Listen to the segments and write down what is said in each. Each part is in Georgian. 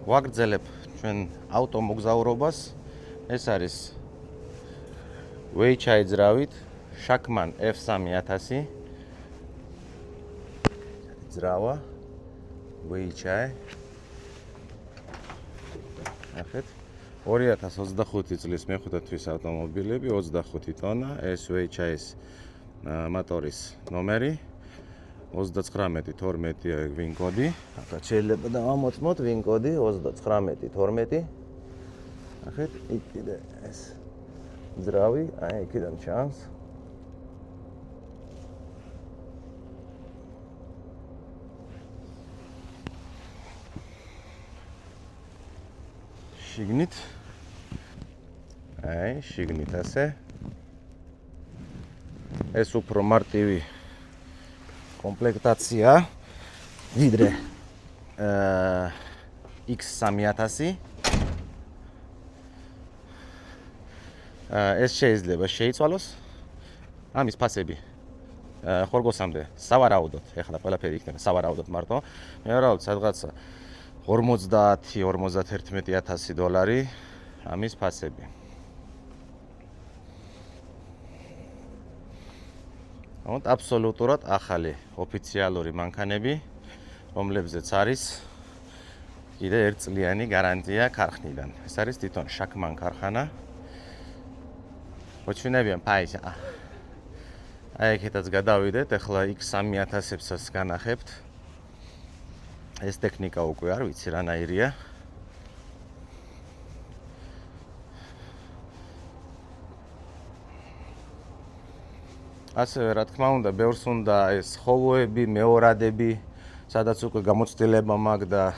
ვაგრძელებ ჩვენ ავტომოგზაურობას. ეს არის Weichai ძრავით Shakman F3000 ძრავა Weichai. ახეთ 2025 წლის მეხუთე თვის ავტომობილები 25 ტონა, ეს Weichai-ის მოტორის ნომერი 3912 ვინ კოდი. ახლა შეიძლება დავამოწმოთ ვინ კოდი 3912. ახეთ იქ კიდე ეს ძრავი, აი იქიდან ჩანს. შიგნით აი შიგნით ასე ეს უფრო მარტივი კომპლექტაცია ვიდრე X3000. ეს შეიძლება შეიცვალოს ამის ფასები ხორგოსამდე სავარაუდოდ, ეხლა ყველაფერი იქნება სავარაუდოდ მარტო. მეურავად სადღაცა 50-51,000 დოლარი ამის ფასები. აბსოლუტურად ახალი ოფიციალური მანქანები, რომლებზეც არის კიდე ერთწლიანი გარანტია ქარხნიდან. ეს არის თვითონ Shakman ქარხანა. მოჩვენებიან ფაისა. აი აქეთაც გადავიდეთ, ახლა X3000-საც განახებთ. ეს ტექნიკა უკვე არ ვიცი რანაირია. ასევე რა თქმა უნდა, ბევრს უნდა ეს ხოვოები, მეორადები, სადაც უკვე გამოცდილება მაქვს და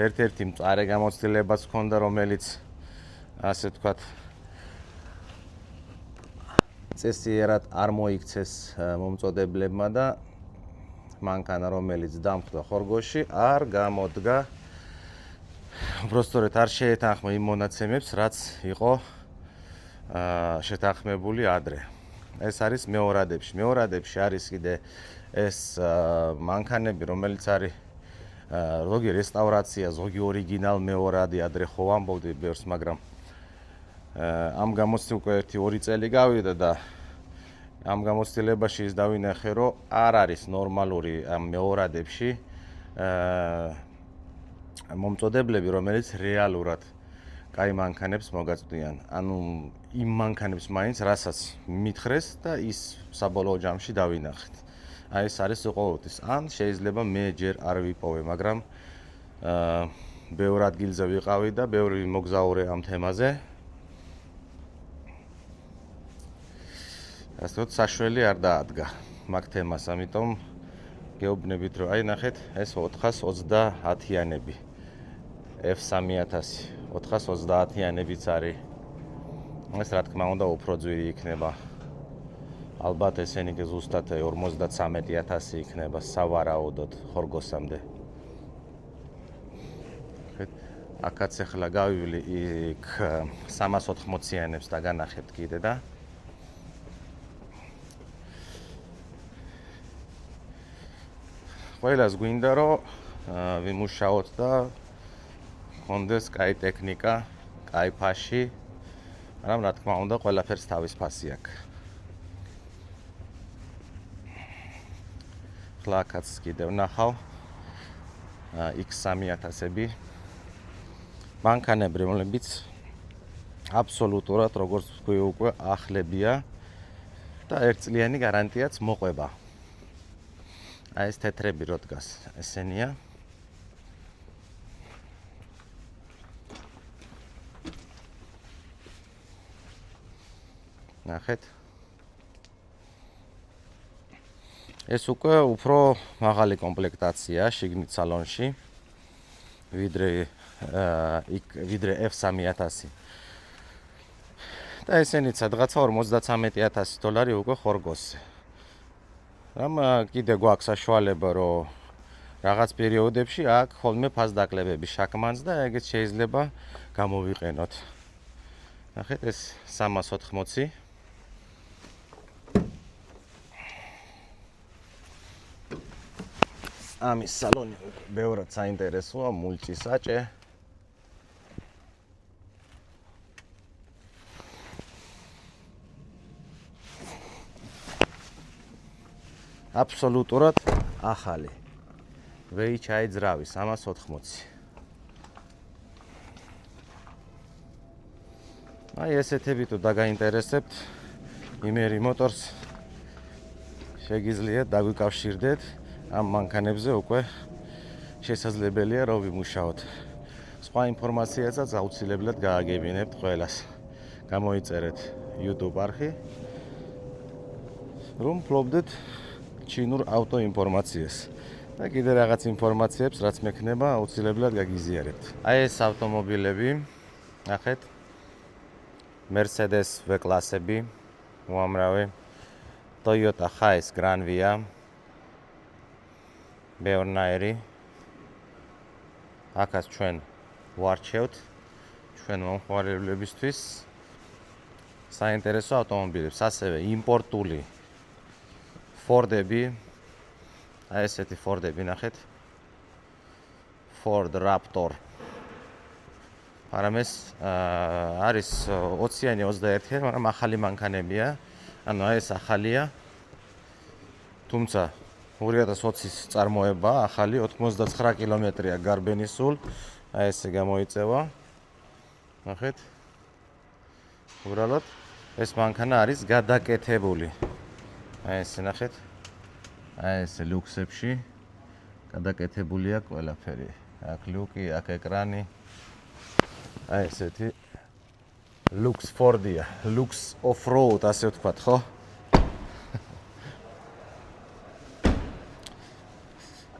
ერთ-ერთი მწარე გამოცდილებაც ჰქონდა, რომელიც ასე ვთქვათ წესიერად არ მოიქცეს მომწოდებლებმა და მანქანა, რომელიც დამხვდა ხორგოში, არ გამოდგა. უბრალოდ არ შეეთანხმა იმ მონაცემებს, რაც იყო შეთანხმებული ადრე. ეს არის მეორადებში. მეორადებში არის კიდე ეს მანქანები, რომელიც არის ზოგი რესტავრაცია, ზოგი ორიგინალ მეორადი, ადრე ხო ამბობდი ბევრს, მაგრამ ამ გამოცდილებაში უკვე 1-2 წელი გავიდა და ამ გამოცდილებაში ის დავინახე, რომ არ არის ნორმალური ამ მეორადებში მომწოდებლები, რომელიც რეალურად კაი მანქანებს მოგაწვდიან. ანუ იმ მანქანებს მაინც რასაც მითხრეს და ის საბოლოო ჯამში დავინახეთ. აი ეს არის უყოველთვის. ან შეიძლება მე ჯერ არ ვიპოვე, მაგრამ ბევრ ადგილზე ვიყავი და ბევრი მოგზაურე ამ თემაზე. ასე რომ საშველი არ დაადგა მაგ თემას, ამიტომ გეუბნებით, რომ აი ნახეთ, ეს 430-იანები F3000, 430-იანებიც არის. ეს რა თქმა უნდა უფრო ძვირი იქნება. ალბათ ესენი ზუსტად 53,000 იქნება სავარაუდოდ ხორგოსამდე. აქაც ახლა გავივლი იქ 380-იანებს და განახებთ კიდე და ყველას გვინდა რომ ვიმუშაოთ და კონდეს კაი ტექნიკა, კაი ფაში, მაგრამ რა თქმა უნდა ყველაფერს თავის ფასი აქვს. ახლა აქაც კიდევ ნახავ X3000-ები, მანქანები, რომლებიც აბსოლუტურად როგორც ვთქვი უკვე ახლებია და ერთწლიანი გარანტიაც მოყვება. აი ეს თეთრები რო დგას, ესენია. ნახეთ. ეს უკვე უფრო მაღალი კომპლექტაცია შიგნით სალონში, ვიდრე F3000. და ესენიც სადღაცა 53,000 დოლარი უკვე ხორგოსზე. რამ კიდე გვაქვს საშუალება, რომ რაღაც პერიოდებში აქ ხოლმე ფასდაკლებები Shakman-ს და ეგეც შეიძლება გამოვიყენოთ. ნახეთ, ეს 380. ამის სალონი ბევრად საინტერესოა, მულტისაჭე. აბსოლუტურად ახალი. ვეიჩაი ძრავი 380. აი ესეთები თუ დაგაინტერესებთ იმერი მოტორს შეგიძლიათ დაგვიკავშირდეთ ამ მანქანებზე უკვე შესაძლებელია რომ ვიმუშაოთ. სხვა ინფორმაციასაც აუცილებლად გააგებინებთ ყველას. გამოიწერეთ YouTube არხი რომ ფლობდეთ ჩინურ ავტო ინფორმაციას. და კიდე რაღაც ინფორმაციებს რაც მექნება აუცილებლად გაგიზიარებთ. აი ეს ავტომობილები, ნახეთ. Mercedes V-კლასები, უამრავი. Toyota Hiace Gran Via. ბევრნაირი. აქაც ჩვენ ვარჩევთ ჩვენ მომხმარებლებისთვის საინტერესო ავტომობილებს, ასევე იმპორტული Ford-ები. აი ესეთი Ford-ები ნახეთ. Ford Raptor. მაგრამ ეს არის 20-იანი 21-იანი, მაგრამ ახალი მანქანებია. ანუ აი ეს ახალია. თუმცა 2020-ის წარმოება, ახალი 89 კილომეტრია გარბენი სულ. აი ესე გამოიწევა. ნახეთ. უბრალოდ ეს მანქანა არის გადაკეთებული. აი ესე ნახეთ. აი ეს ლუქსებში გადაკეთებულია ყველაფერი. აქ ლუკი, აქ ეკრანი. აი ესეთი ლუქს Ford-ია, ლუქს off-road ასე ვთქვათ, ხო?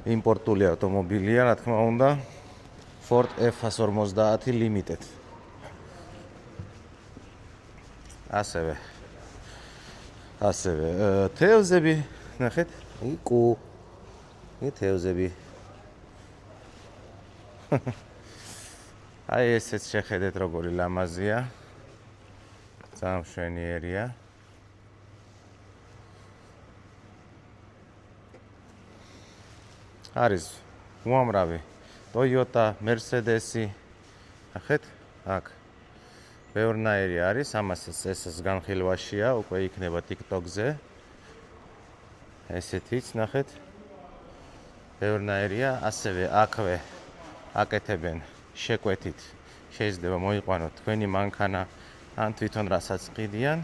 იმპორტული ავტომობილია, რა თქმა უნდა, Ford F150 Limited. ასევე თევზები, ნახეთ. თევზები. აი ესეც შეხედეთ როგორი ლამაზია. ძალიან მშვენიერია. არის უამრავი Toyota, Mercedes-ი. ნახეთ, აქ ბევრნაირი არის, ამასაც ეს განხილვაშია, უკვე იქნება TikTok-ზე. ესეთიც ნახეთ. ბევრნაირია, ასევე აქვე აკეთებენ შეკვეთით. შეიძლება მოიყვანოთ თქვენი მანქანა ან თვითონ რასაც ყიდიან,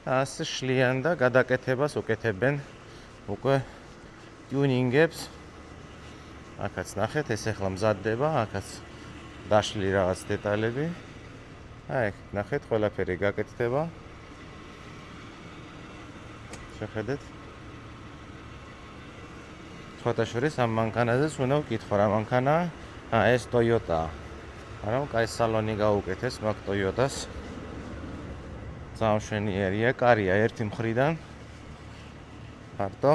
ასე შლიან და გადაკეთებას უკეთებენ უკვე ტიუნინგებს. აქაც ნახეთ, ეს ახლა მზადდება, აქაც დაშლილი რაღაც დეტალები. აი, ნახეთ, ყველაფერი გაკეთდება. შეხედეთ. შეთაშორის ამ მანქანაზეც უნდა ვკითხო რა მანქანაა. ეს Toyota. მაგრამ კაი სალონი გაუკეთეს მაგ Toyota-ს. ძალიან მშვენიერია, კარია ერთი მხრიდან. მარტო.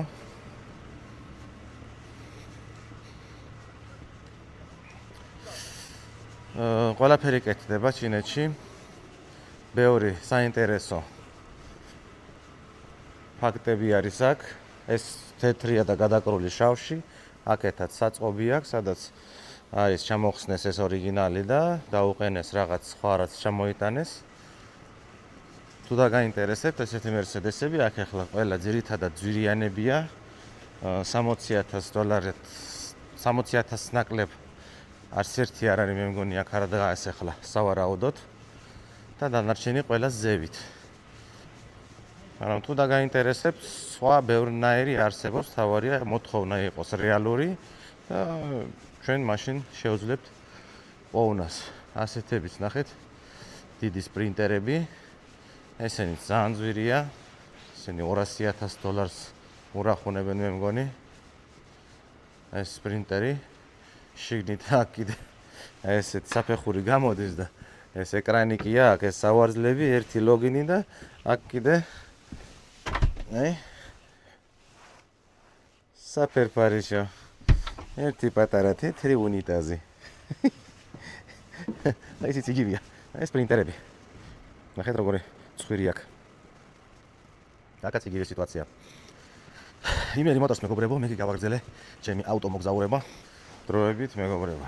ყველაფერი კეთდება ჩინეთში. ბევრი საინტერესო ფაქტები არის აქ. ეს თეთრია და გადაკრული შავში. აქეთაც საწყობი აქვს, სადაც არის ჩამოხსნეს ეს ორიგინალი და დაუყენეს რაღაც სხვა რაც ჩამოიტანეს. თუ დაგაინტერესებთ ესეთი Mercedes-ები, აქ ახლა ყველა ძირითადად ძვირიანებია. $60,000 ნაკლებ არც ერთი არ არის, მე მგონი აქ არ დგას ახლა სავარაუდოდ და დანარჩენი ყველა ზევით. მაგრამ თუ დაგაინტერესებთ, სხვა ბევრნაირი არსებობს, თავარია მოთხოვნა იყოს რეალური და ჩვენ მაშინ შევძლებთ პოვნას. ასეთებიც ნახეთ, დიდი სპრინტერები. ესენი ძალიან ძვირია. ესენი $200,000 ურახუნებენ მე მგონი. ეს სპრინტერი შიგნით აქ კიდე ესეთ საფეხური გამოდის და ეს ეკრანი კი აქვს, ეს სავარძლები, ერთი ლოგინი და აქ კიდე საფერფარიშო. ერთი პატარა თეთრი უნიტაზი. აი ეს იგივეა. ეს პრინტერები. ნახეთ როგორი ცხვირი აქვს. აქაც იგივე სიტუაცია. იმერი მოტოს მეგობრებო, მე კი გავაგრძელე ჩემი ავტომოგზაურება დროებით მეგობრებო.